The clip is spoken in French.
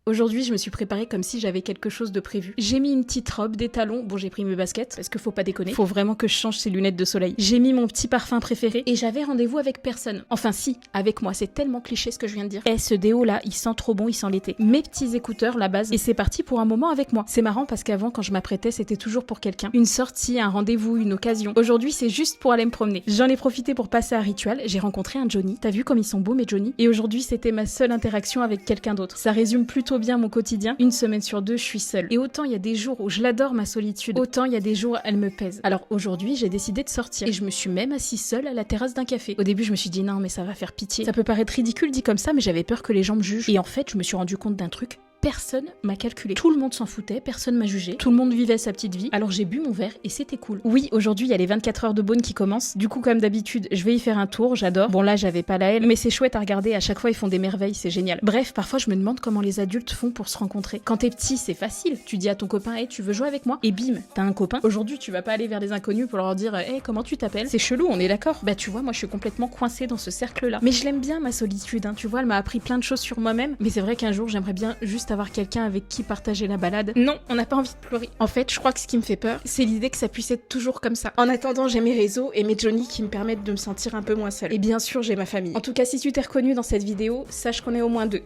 Aujourd'hui, je me suis préparée comme si j'avais quelque chose de prévu. J'ai mis une petite robe, des talons, bon j'ai pris mes baskets, parce que faut pas déconner. Faut vraiment que je change ces lunettes de soleil. J'ai mis mon petit parfum préféré et j'avais rendez-vous avec personne. Enfin si, avec moi, c'est tellement cliché ce que je viens de dire. Ce déo là, il sent trop bon, il sent l'été. Mes petits écouteurs, la base, et c'est parti pour un moment avec moi. C'est marrant parce qu'avant, quand je m'apprêtais, c'était toujours pour quelqu'un. Une sortie, un rendez-vous, une occasion. Aujourd'hui, c'est juste pour aller me promener. J'en ai profité pour passer un rituel, j'ai rencontré un Johnny. T'as vu comme ils sont beaux mes Johnny? Et aujourd'hui, c'était ma seule interaction avec quelqu'un d'autre. Ça résume plutôt bien mon quotidien. Une semaine sur deux, je suis seule. Et autant il y a des jours où je l'adore ma solitude, autant il y a des jours elle me pèse. Alors aujourd'hui, j'ai décidé de sortir et je me suis même assise seule à la terrasse d'un café. Au début, je me suis dit non mais ça va faire pitié. Ça peut paraître ridicule dit comme ça, mais j'avais peur que les gens me jugent. Et en fait, je me suis rendu compte d'un truc. Personne m'a calculé. Tout le monde s'en foutait, personne m'a jugé, tout le monde vivait sa petite vie, alors j'ai bu mon verre et c'était cool. Oui, aujourd'hui il y a les 24 heures de Beaune qui commencent, du coup comme d'habitude, je vais y faire un tour, j'adore. Bon là j'avais pas la haine, mais c'est chouette à regarder, à chaque fois ils font des merveilles, c'est génial. Bref, parfois je me demande comment les adultes font pour se rencontrer. Quand t'es petit, c'est facile, tu dis à ton copain, hey, tu veux jouer avec moi? Et bim, t'as un copain. Aujourd'hui tu vas pas aller vers des inconnus pour leur dire, hey, comment tu t'appelles? C'est chelou, on est d'accord? Bah tu vois, moi je suis complètement coincée dans ce cercle-là. Mais je l'aime bien ma solitude, hein. Tu vois, elle m'a appris plein de choses sur moi-même, mais c'est vrai qu'un jour j'aimerais bien juste avoir quelqu'un avec qui partager la balade. Non, on n'a pas envie de pleurer. En fait, je crois que ce qui me fait peur, c'est l'idée que ça puisse être toujours comme ça. En attendant, j'ai mes réseaux et mes Johnny qui me permettent de me sentir un peu moins seule. Et bien sûr, j'ai ma famille. En tout cas, si tu t'es reconnu dans cette vidéo, sache qu'on est au moins deux.